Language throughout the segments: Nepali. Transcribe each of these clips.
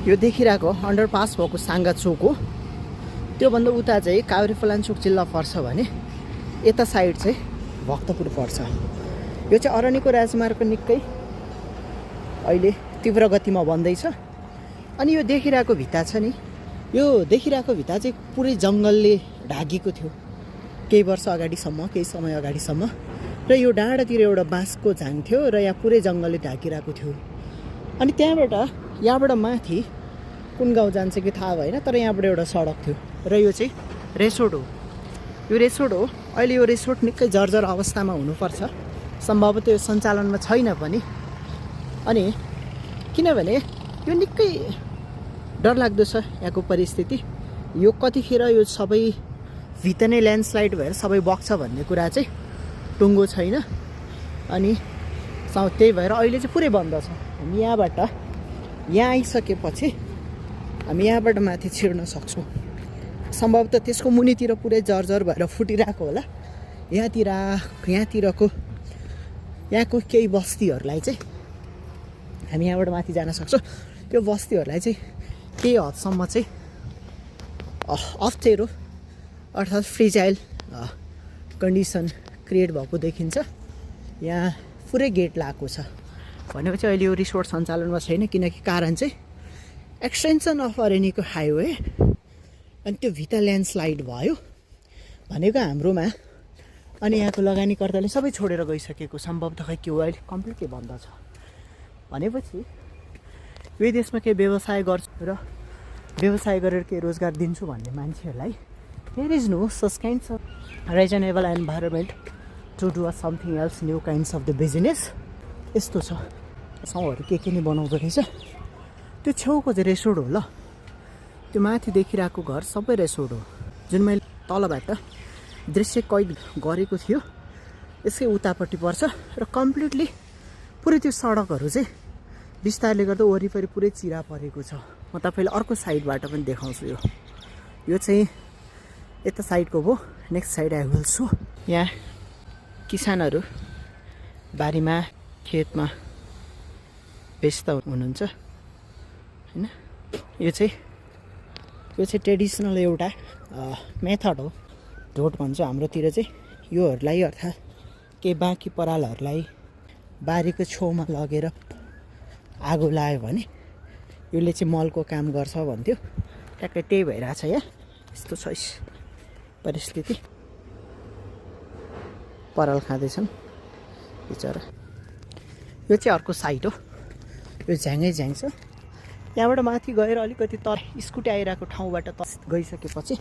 यो देखिरहेको अन्डरपास भएको साङ्गा चोक हो। त्योभन्दा उता चाहिँ काभ्रेपलाञ्चोक जिल्ला पर्छ भने यता साइड चाहिँ भक्तपुर पर्छ। यो चाहिँ अरनिको राजमार्ग निकै अहिले तीव्र गतिमा बन्दैछ। अनि यो देखिरहेको भित्ता छ नि, यो देखिरहेको भित्ता चाहिँ पुरै जङ्गलले ढाकेको थियो केही वर्ष अगाडिसम्म, केही समय अगाडिसम्म। र यो डाँडातिर एउटा बाँसको झाङ थियो र यहाँ पुरै जङ्गलले ढाकिरहेको थियो। अनि यहाँबाट माथि कुन गाउँ जान्छ कि थाहा भएन, तर यहाँबाट एउटा सडक थियो र यो चाहिँ रेसोर्ट हो। यो रेसोर्ट हो। अहिले यो रेसोर्ट निकै जर्जर अवस्थामा हुनुपर्छ, सम्भवतः यो सञ्चालनमा छैन पनि। अनि किनभने यो निकै डरलाग्दो छ यहाँको परिस्थिति। यो कतिखेर यो सबै भित्र नै ल्यान्डस्लाइड भएर सबै बग्छ भन्ने कुरा चाहिँ टुङ्गो छैन। अनि त्यही भएर अहिले चाहिँ पुरै बन्द छ। हामी यहाँ आइसकेपछि हामी यहाँबाट माथि छिर्न सक्छौँ। सम्भवतः त्यसको मुनितिर पुरै जर्जर भएर फुटिरहेको होला। यहाँतिरको केही बस्तीहरूलाई चाहिँ हामी यहाँबाट माथि जान सक्छौँ। त्यो बस्तीहरूलाई चाहिँ केही हदसम्म चाहिँ अप्ठ्यारो अर्थात् फ्रिजाइल कन्डिसन क्रिएट भएको देखिन्छ। यहाँ पुरै गेट लगाएको छ भनेपछि अहिले यो रिसोर्ट सञ्चालनमा छैन, किनकि कारण चाहिँ एक्सटेन्सन अफ अरनिको हाइवे अनि त्यो भित्र ल्यान्डस्लाइड भयो भनेको हाम्रोमा। अनि यहाँको लगानीकर्ताले सबै छोडेर गइसकेको सम्भवतः खै के हो, अहिले कम्प्लिटली बन्द छ भनेपछि यही देशमा केही व्यवसाय गर्छु र व्यवसाय गरेर केही रोजगार दिन्छु भन्ने मान्छेहरूलाई there is no such kinds of reasonable environment to do something else new kinds of the business. यस्तो छ ठाउँहरू के नि बनाउँदो रहेछ। त्यो छेउको चाहिँ रेसोर्ट हो ल। त्यो माथि देखिरहेको घर सबै रेसोर्ट हो, जुन मैले तलबाट दृश्य कैद गरेको थियो। यसकै उतापट्टि पर्छ र कम्प्लिटली पुरै त्यो सडकहरू चाहिँ बिस्तारले गर्दा वरिपरि पुरै चिरा परेको छ। म तपाईँलाई अर्को साइडबाट पनि देखाउँछु। यो चाहिँ यता साइडको भयो। Next side I will so. यहाँ किसानहरू बारीमा खेतमा व्यस्त हुनुहुन्छ हैन। यो चाहिँ ट्रेडिसनल एउटा मेथड हो, ढोट भन्छ हाम्रोतिर चाहिँ। योहरूलाई अर्थात् केही बाँकी परालहरूलाई बारीको छेउमा लगेर आगो लायो भने यसले चाहिँ मलको काम गर्छ भन्थ्यो। ट्याक्कै त्यही भइरहेछ यहाँ। यस्तो छ परिस्थिति। पराल खाँदैछन् बिचरा। यो चाहिँ अर्को साइड हो। यो झ्याङै झ्याङ छ। यहाँबाट माथि गएर अलिकति तर स्कुटी आइरहेको ठाउँबाट गइसकेपछि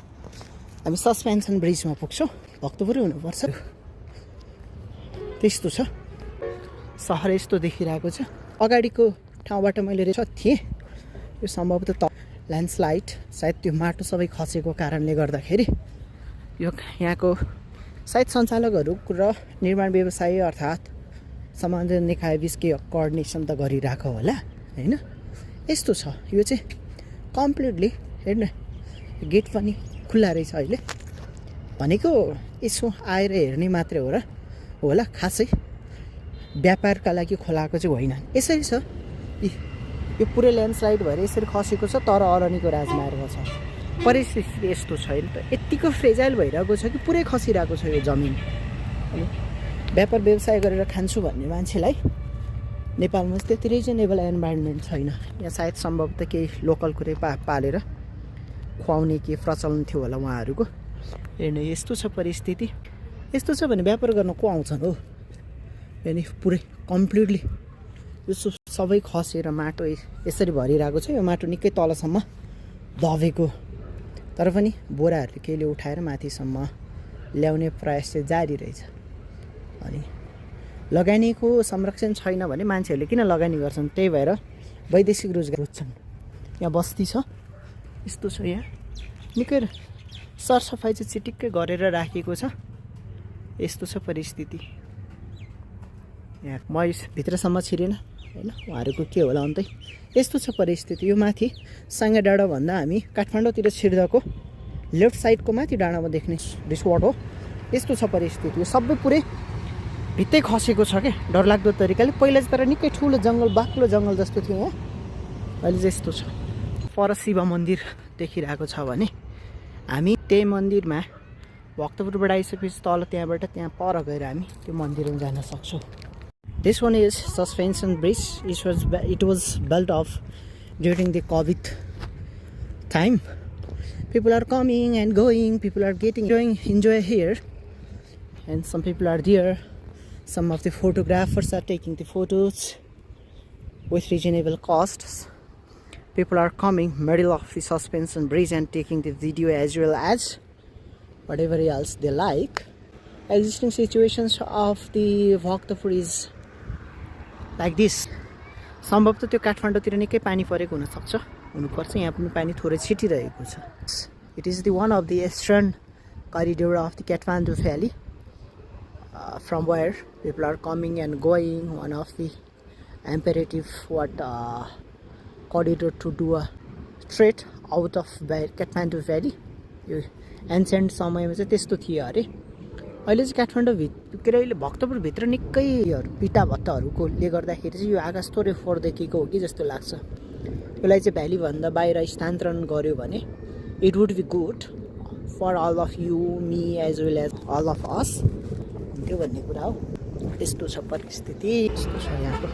हामी सस्पेन्सन ब्रिजमा पुग्छौँ। भक्तपुरै हुनुपर्छ। त्यस्तो छ सहर। यस्तो देखिरहेको छ। अगाडिको ठाउँबाट मैले थिएँ। यो सम्भवतः ल्यान्डस्लाइड सायद त्यो माटो सबै खसेको कारणले गर्दाखेरि यो यहाँको सायद सञ्चालकहरू र निर्माण व्यवसायी अर्थात् सम्बन्धित निकाय बिच के कोअर्डिनेसन त गरिरहेको होला हैन। यस्तो छ। यो चाहिँ कम्प्लिटली हेर्न, गेट पनि खुल्ला रहेछ अहिले। भनेको यसो आएर हेर्ने मात्रै हो र होला, खासै व्यापारका लागि खोलाएको चाहिँ होइन। यसरी छ। यो पुरै ल्यान्डस्लाइड भएर यसरी खसेको छ, तर अरनिको राजमार्ग छ। परिस्थिति यस्तो छैन त। यत्तिको फ्रेजाइल भइरहेको छ कि पुरै खसिरहेको छ यो जमिन। अनि व्यापार व्यवसाय गरेर खान्छु भन्ने मान्छेलाई नेपालमा त्यति रिजनेबल एन्भाइरोमेन्ट छैन। यहाँ सायद सम्भवतः केही लोकल कुरै पालेर खुवाउने के प्रचलन थियो होला उहाँहरूको। हेर्नु यस्तो छ परिस्थिति। यस्तो छ भने व्यापार गर्न को आउँछन् हो। यानि पुरै कम्प्लिटली यो सबै खसेर माटो यसरी भरिरहेको छ। यो माटो निकै तलसम्म दबेको, तर पनि बोराहरूले केहीले उठाएर माथिसम्म ल्याउने प्रयास चाहिँ जारी रहेछ। अनि लगानीको संरक्षण छैन भने मान्छेहरूले किन लगानी गर्छन्? त्यही भएर वैदेशिक रोजगार खोज्छन्। यहाँ बस्ती छ। यस्तो छ। यहाँ निकै सरसफाइ चाहिँ चिटिक्कै गरेर राखेको छ। यस्तो छ परिस्थिति। यहाँ म भित्रसम्म छिरेन होइन, उहाँहरूको के होला अन्तै। यस्तो छ परिस्थिति। यो माथि साङ्गे डाँडाभन्दा हामी काठमाडौँतिर छिर्दाको लेफ्ट साइडको माथि डाँडामा देख्ने रिसोर्ट हो। यस्तो छ परिस्थिति। यो सबै पुरै भित्तै खसेको छ क्या डरलाग्दो तरिकाले। पहिला चाहिँ तर निकै ठुलो जङ्गल, बाक्लो जङ्गल जस्तो थियो यहाँ। अहिले चाहिँ यस्तो छ। पर शिव मन्दिर देखिरहेको छ भने हामी त्यही मन्दिरमा भक्तपुरबाट आइसकेपछि तल त्यहाँबाट त्यहाँ पर गएर हामी त्यो मन्दिरमा जान सक्छौँ. This one is suspension bridge. It was built off during the COVID time. People are coming and going. People are enjoy here, and some people are there. Some of the photographers are taking the photos with reasonable costs. People are coming middle of the suspension bridge and taking the video as well as whatever else they like. Existing situations of the Bhaktapur is like this. सम्भवतः त्यो काठमाडौँतिर निकै पानी परेको हुनसक्छ, हुनुपर्छ. यहाँ पनि पानी थोरै छिटिरहेको छ. It is the one of the eastern corridor of the Kathmandu Valley, from where people are coming and going. One of the imperative corridor to do a trek out of Kathmandu Valley. यो एन्सेन्ट समयमा चाहिँ त्यस्तो थियो अरे. अहिले चाहिँ काठमाडौँ के अरे अहिले भक्तपुरभित्र निकै पिटा भत्ताहरूकोले गर्दाखेरि चाहिँ यो आकाश थोरै फोहोर देखिएको हो कि जस्तो लाग्छ. यसलाई चाहिँ भ्यालीभन्दा बाहिर स्थानान्तरण गर्यो भने it would be good for all of you, me as well as all of us हुन्थ्यो भन्ने कुरा हो. त्यस्तो छ परिस्थिति, यस्तो छ यहाँको.